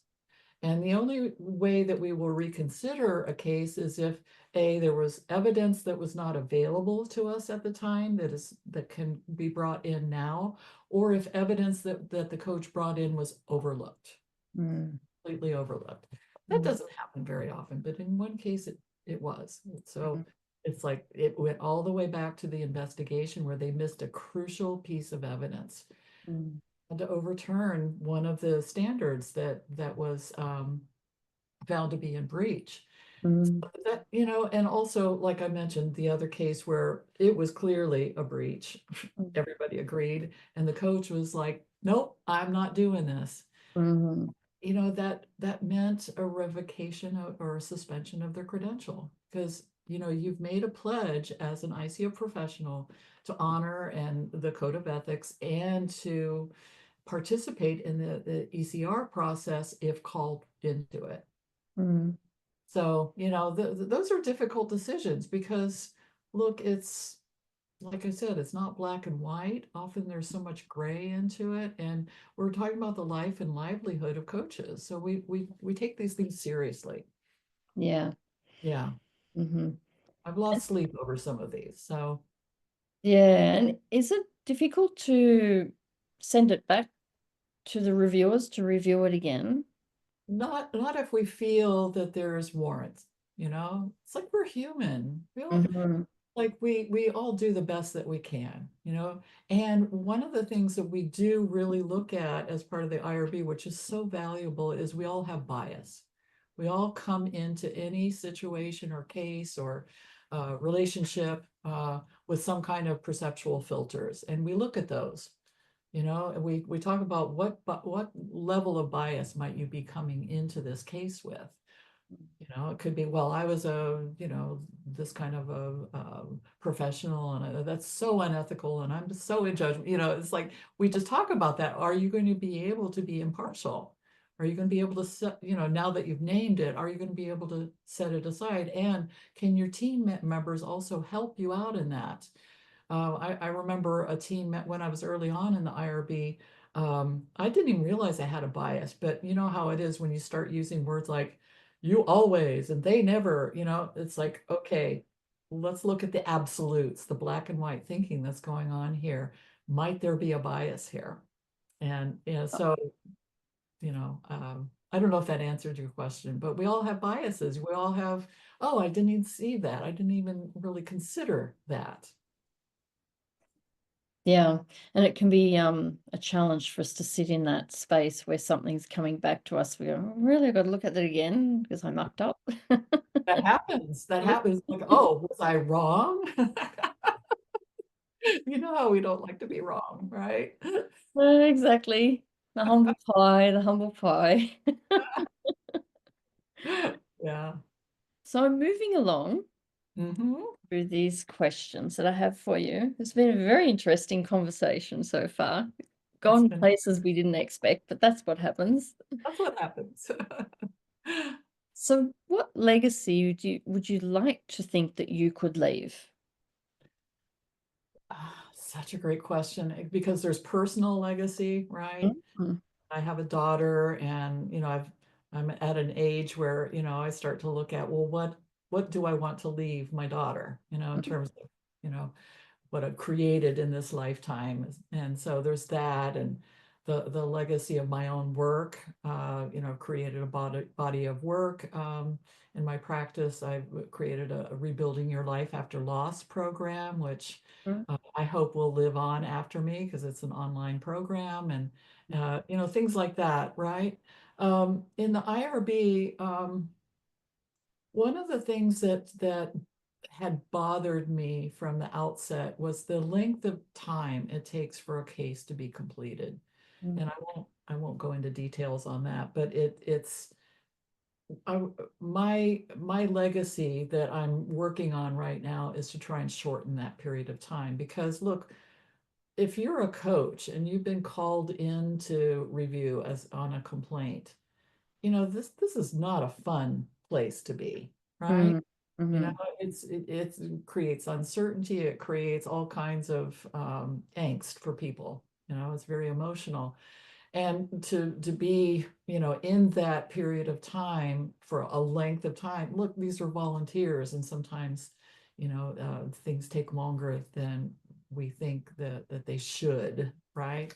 Speaker 2: And the only way that we will reconsider a case is if A, there was evidence that was not available to us at the time that can be brought in now, or if evidence that the coach brought in was overlooked,
Speaker 1: Mm,
Speaker 2: completely overlooked. That
Speaker 1: mm,
Speaker 2: doesn't happen very often, but in one case it was. So
Speaker 1: mm,
Speaker 2: it's like it went all the way back to the investigation where they missed a crucial piece of evidence
Speaker 1: mm,
Speaker 2: and to overturn one of the standards that was found to be in breach.
Speaker 1: mm,
Speaker 2: That, you know, and also, like I mentioned, the other case where it was clearly a breach,
Speaker 1: mm,
Speaker 2: everybody agreed, and the coach was like, nope, I'm not doing this.
Speaker 1: mm,
Speaker 2: You know, that meant a revocation or a suspension of their credential because, you know, you've made a pledge as an ICO professional to honor and the code of ethics and to participate in the ECR process if called into it.
Speaker 1: mm.
Speaker 2: So, you know, those are difficult decisions because, look, it's like I said, it's not black and white. Often there's so much gray into it, and we're talking about the life and livelihood of coaches. So we take these things seriously.
Speaker 1: Yeah.
Speaker 2: Yeah,
Speaker 1: Hmm.
Speaker 2: I've lost sleep over some of these. So
Speaker 1: Yeah. And is it difficult to send it back to the reviewers to review it again?
Speaker 2: not if we feel that there's warrants, you know, it's like we're human. We all
Speaker 1: Hmm.
Speaker 2: like we all do the best that we can, you know. And one of the things that we do really look at as part of the IRB, which is so valuable, is we all have bias. We all come into any situation or case or relationship with some kind of perceptual filters, and we look at those. You know, and we talk about what level of bias might you be coming into this case with. You know, it could be, well, I was you know, this kind of a professional and that's so unethical and I'm just so in judgment. You know, it's like we just talk about that. Are you going to be able to be impartial? Are you going to be able to set, you know, now that you've named it, are you going to be able to set it aside? And can your team members also help you out in that? I remember a team when I was early on in the IRB. I didn't even realize I had a bias, but you know how it is when you start using words like you always and they never, you know, it's like, okay, let's look at the absolutes, the black and white thinking that's going on here. Might there be a bias here? And you know, so, you know, I don't know if that answered your question, but we all have biases. We all have, oh, I didn't even see that. I didn't even really consider that.
Speaker 1: Yeah. And it can be a challenge for us to sit in that space where something's coming back to us. We go, "Oh, really, I've got to look at that again because I mucked up."
Speaker 2: That happens. That happens. Like, oh, was I wrong? You know how we don't like to be wrong, right?
Speaker 1: Exactly. The humble pie, the humble pie.
Speaker 2: Yeah.
Speaker 1: So I'm moving along
Speaker 2: Hmm.
Speaker 1: through these questions that I have for you. It's been a very interesting conversation so far.
Speaker 2: It's
Speaker 1: Gone
Speaker 2: been,
Speaker 1: places we didn't expect, but that's what happens.
Speaker 2: that's what happens.
Speaker 1: So what legacy would you like to think that you could leave?
Speaker 2: Such a great question because there's personal legacy, right?
Speaker 1: Mhm.
Speaker 2: I have a daughter and, you know, I'm at an age where, you know, I start to look at, well, what do I want to leave my daughter, you know, in terms of, you know, what I've created in this lifetime. And so there's that and the legacy of my own work. You know, created a body of work. In my practice, I've created a Rebuilding Your Life After Loss program, which
Speaker 1: Mhm.
Speaker 2: I hope will live on after me because it's an online program and you know, things like that, right? In the IRB, one of the things that had bothered me from the outset was the length of time it takes for a case to be completed. And I won't go into details on that, but it's I, my legacy that I'm working on right now is to try and shorten that period of time because look, if you're a coach and you've been called in to review as on a complaint, you know, this is not a fun place to be, right?
Speaker 1: Mhm.
Speaker 2: You know,
Speaker 1: Mhm.
Speaker 2: it creates uncertainty, it creates all kinds of angst for people. You know, it's very emotional. And to be, in that period of time for a length of time, look, these are volunteers, and sometimes, things take longer than we think that they should, right?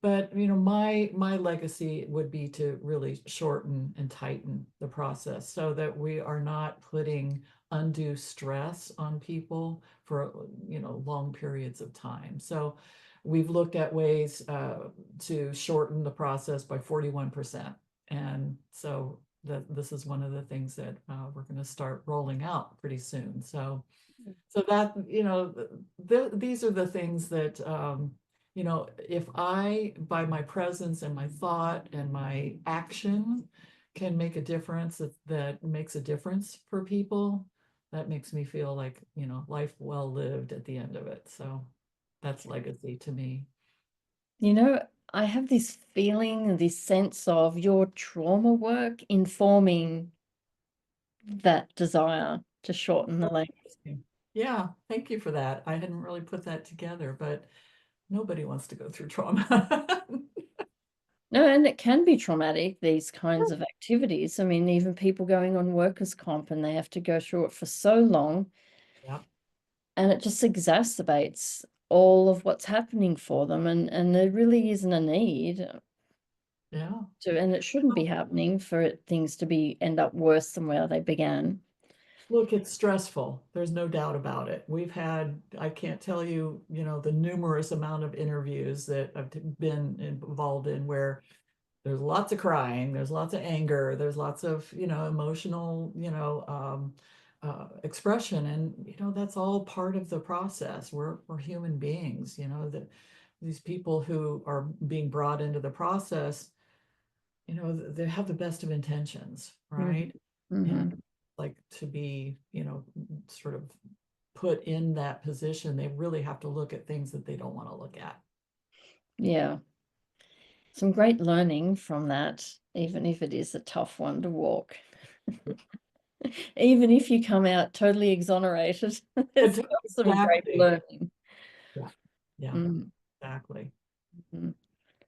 Speaker 2: But my legacy would be to really shorten and tighten the process so that we are not putting undue stress on people for long periods of time. So we've looked at ways to shorten the process by 41%. And so this is one of the things that we're going to start rolling out pretty soon. So that, these are the things that, if I, by my presence and my thought and my action, can make a difference that makes a difference for people, that makes me feel like, life well lived at the end of it. So that's legacy to me.
Speaker 1: You know, I have this feeling, this sense of your trauma work informing that desire to shorten the length.
Speaker 2: Yeah, thank you for that. I hadn't really put that together, but nobody wants to go through trauma.
Speaker 1: No, and it can be traumatic, these kinds of activities. I mean, even people going on workers' comp and they have to go through it for so long,
Speaker 2: Yeah,
Speaker 1: and it just exacerbates all of what's happening for them. And there really isn't a need
Speaker 2: yeah.
Speaker 1: to, and it shouldn't be happening for things to end up worse than where they began.
Speaker 2: Look, it's stressful. There's no doubt about it. We've had, I can't tell you, the numerous amount of interviews that I've been involved in where there's lots of crying, there's lots of anger, there's lots of, emotional, expression. And, that's all part of the process. We're human beings, that these people who are being brought into the process, they have the best of intentions, right? And
Speaker 1: Mm-hmm.
Speaker 2: like to be, sort of put in that position, they really have to look at things that they don't want to look at.
Speaker 1: Yeah. Some great learning from that, even if it is a tough one to walk. Even if you come out totally exonerated, there's still some great
Speaker 2: Exactly.
Speaker 1: learning.
Speaker 2: Yeah. Yeah,
Speaker 1: Mm-hmm.
Speaker 2: exactly.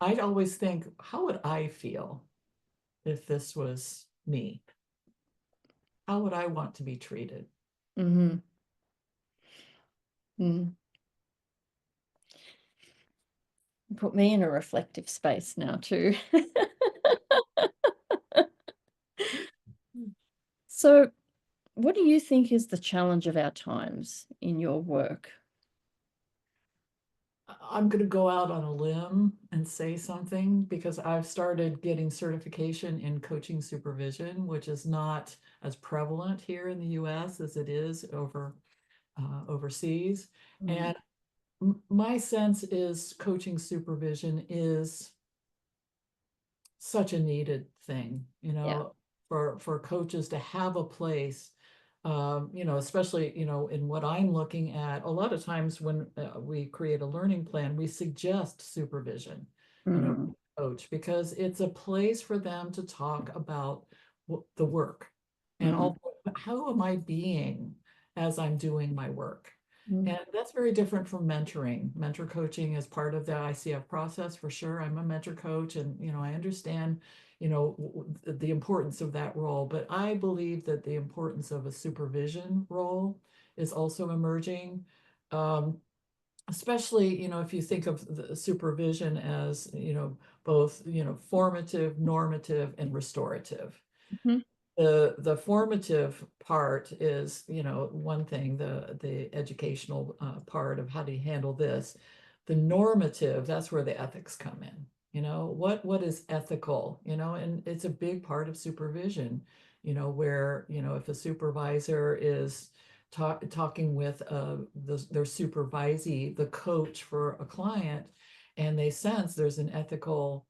Speaker 2: I'd always think, how would I feel if this was me? How would I want to be treated?
Speaker 1: Mm-hmm. Mm. Put me in a reflective space now too. So, what do you think is the challenge of our times in your work?
Speaker 2: I'm going to go out on a limb and say something because I've started getting certification in coaching supervision, which is not as prevalent here in the US as it is overseas.
Speaker 1: Mm.
Speaker 2: And my sense is coaching supervision is such a needed thing,
Speaker 1: Yeah.
Speaker 2: for coaches to have a place, especially, in what I'm looking at. A lot of times when we create a learning plan, we suggest supervision,
Speaker 1: Mm.
Speaker 2: coach, because it's a place for them to talk about the work and
Speaker 1: Mm.
Speaker 2: also how am I being as I'm doing my work.
Speaker 1: Mm.
Speaker 2: And that's very different from mentoring. Mentor coaching is part of the ICF process for sure. I'm a mentor coach and, I understand, the importance of that role, but I believe that the importance of a supervision role is also emerging. Um, Especially, if you think of the supervision as, both, formative, normative, and restorative.
Speaker 1: Mhm.
Speaker 2: The formative part is, one thing, the educational part of how do you handle this. The normative, that's where the ethics come in. What is ethical, and it's a big part of supervision, where, if a supervisor is talking with their supervisee, the coach for a client, and they sense there's an ethical,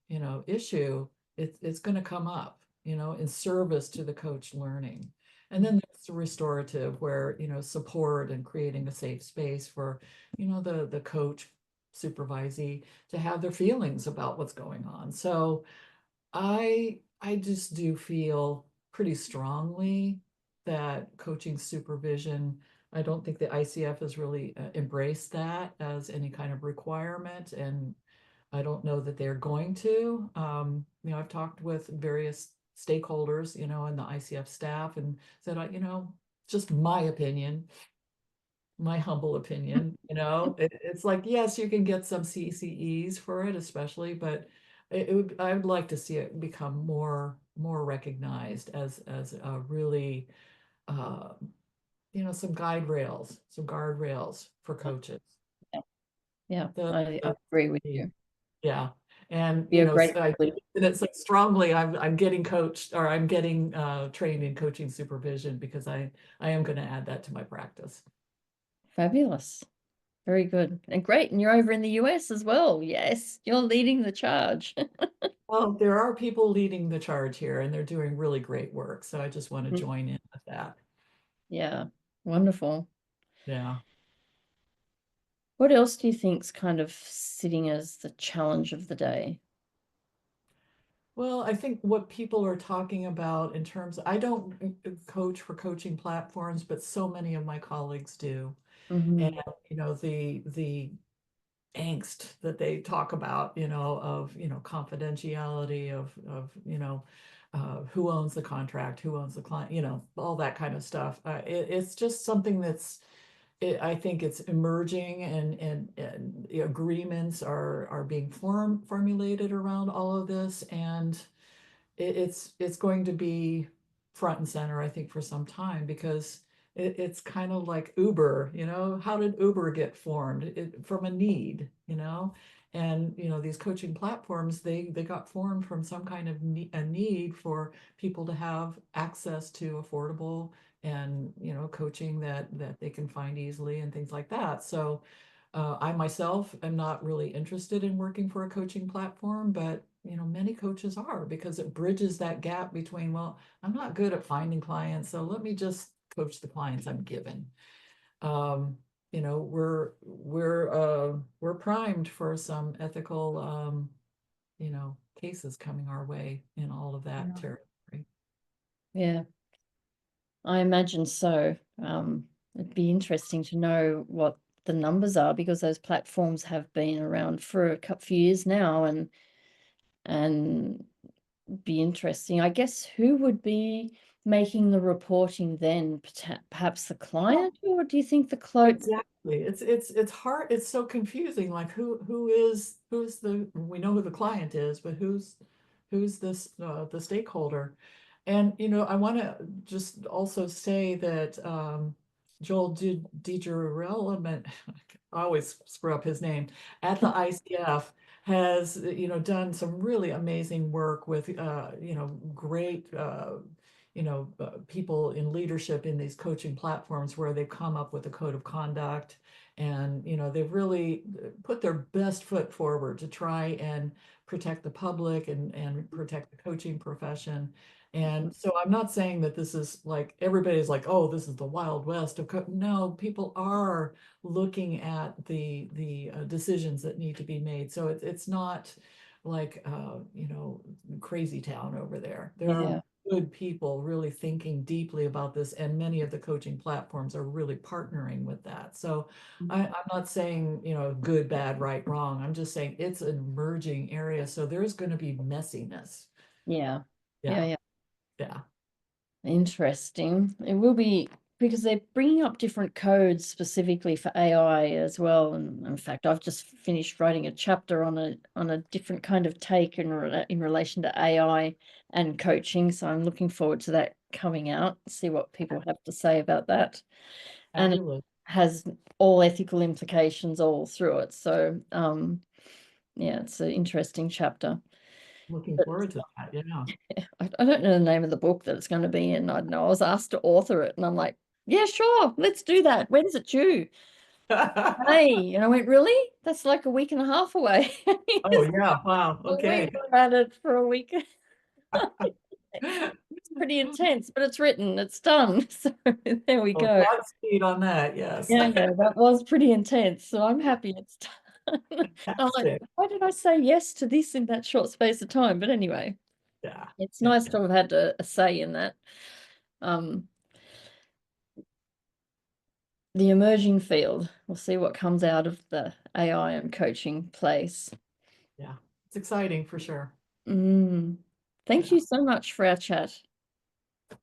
Speaker 2: issue, it's going to come up, in service to the coach learning. And then there's the restorative where, support and creating a safe space for, the coach supervisee to have their feelings about what's going on. So I just do feel pretty strongly that coaching supervision, I don't think the ICF has really embraced that as any kind of requirement. And I don't know that they're going to. I've talked with various stakeholders, in the ICF staff and said, just my opinion, my humble opinion, it's like, yes, you can get some CCEs for it, especially, but I would like to see it become more recognized as a really, uh, some some guardrails for coaches.
Speaker 1: Yeah, yeah,
Speaker 2: The,
Speaker 1: I
Speaker 2: the,
Speaker 1: agree with
Speaker 2: the
Speaker 1: you.
Speaker 2: Yeah. And,
Speaker 1: Be a great
Speaker 2: I
Speaker 1: privilege.
Speaker 2: and it's like strongly, I'm getting coached or I'm getting trained in coaching supervision because I am going to add that to my practice.
Speaker 1: Fabulous. Very good. And great. And you're over in the US as well. Yes, you're leading the charge.
Speaker 2: Well, there are people leading the charge here and they're doing really great work. So I just want to join in with that.
Speaker 1: Yeah, wonderful.
Speaker 2: Yeah.
Speaker 1: What else do you think's kind of sitting as the challenge of the day?
Speaker 2: Well, I think what people are talking about in terms, I don't coach for coaching platforms, but so many of my colleagues do. And,
Speaker 1: Mhm.
Speaker 2: the angst that they talk about, of, confidentiality of, who owns the contract, who owns the client, all that kind of stuff. It's just something I think it's emerging and the agreements are being formulated around all of this. And it's going to be front and center, I think, for some time because it's kind of like Uber, how did Uber get formed? From a need, and these coaching platforms, they got formed from some kind of a need for people to have access to affordable and coaching that they can find easily and things like that. So I myself am not really interested in working for a coaching platform, but many coaches are because it bridges that gap between, well, I'm not good at finding clients, so let me just coach the clients I'm given. We're primed for some ethical cases coming our way in all of that
Speaker 1: Yeah.
Speaker 2: territory.
Speaker 1: Yeah, I imagine so. It'd be interesting to know what the numbers are because those platforms have been around for a couple few years now, and be interesting. I guess who would be making the reporting then? Perhaps the
Speaker 2: Well,
Speaker 1: client, or do you think the client?
Speaker 2: exactly. It's hard. It's so confusing. Like who's we know who the client is, but who's this the stakeholder? And I want to just also say that Joel DiGiorello, I always screw up his name, at the ICF has done some really amazing work with great people in leadership in these coaching platforms where they've come up with a code of conduct and they've really put their best foot forward to try and protect the public and protect the coaching profession. And so I'm not saying that this is like everybody's like, oh, this is the Wild West of no, people are looking at the decisions that need to be made. So it's not like crazy town over there. There are
Speaker 1: Yeah.
Speaker 2: good people really thinking deeply about this, and many of the coaching platforms are really partnering with that. So I'm not saying, good, bad, right, wrong. I'm just saying it's an emerging area. So there's going to be messiness.
Speaker 1: Yeah. Yeah.
Speaker 2: Yeah,
Speaker 1: Yeah.
Speaker 2: yeah,
Speaker 1: Interesting. It will be because they're bringing up different codes specifically for AI as well. And in fact, I've just finished writing a chapter on a different kind of take in relation to AI and coaching. So I'm looking forward to that coming out, see what people have to say about that. And it
Speaker 2: fabulous.
Speaker 1: has all ethical implications all through it. So yeah, it's an interesting chapter.
Speaker 2: Looking
Speaker 1: But
Speaker 2: forward to that. Yeah.
Speaker 1: I don't know the name of the book that it's going to be in. I know I was asked to author it, and I'm like, yeah, sure, let's do that. When's it due? Hey, and I went, really? That's like a week and a half away.
Speaker 2: Oh
Speaker 1: It's
Speaker 2: yeah. Wow.
Speaker 1: a week
Speaker 2: Okay.
Speaker 1: at it for a week. It's pretty intense, but it's written, it's done. So there we
Speaker 2: Well,
Speaker 1: go.
Speaker 2: Godspeed on that. Yes.
Speaker 1: Yeah, that was pretty intense. So I'm happy it's done. I'm like,
Speaker 2: Fantastic.
Speaker 1: why did I say yes to this in that short space of time? But anyway,
Speaker 2: Yeah.
Speaker 1: it's
Speaker 2: Yeah.
Speaker 1: nice
Speaker 2: Yeah.
Speaker 1: to have had a say in that. Um, the emerging field. We'll see what comes out of the AI and coaching place.
Speaker 2: Yeah. exciting for sure.
Speaker 1: Thank
Speaker 2: Yeah.
Speaker 1: you so much for our chat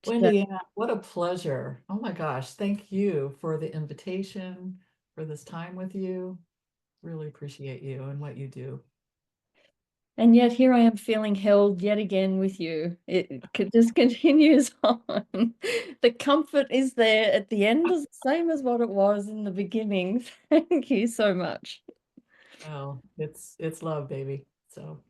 Speaker 1: today.
Speaker 2: Wendy-Ann, what a pleasure. Oh my gosh, thank you for the invitation, for this time with you. Really appreciate you and what you do.
Speaker 1: And yet here I am feeling held yet again with you. Just continues on. The comfort is there at the end, is the same as what it was in the beginning. Thank you so much.
Speaker 2: Well, it's love, baby. So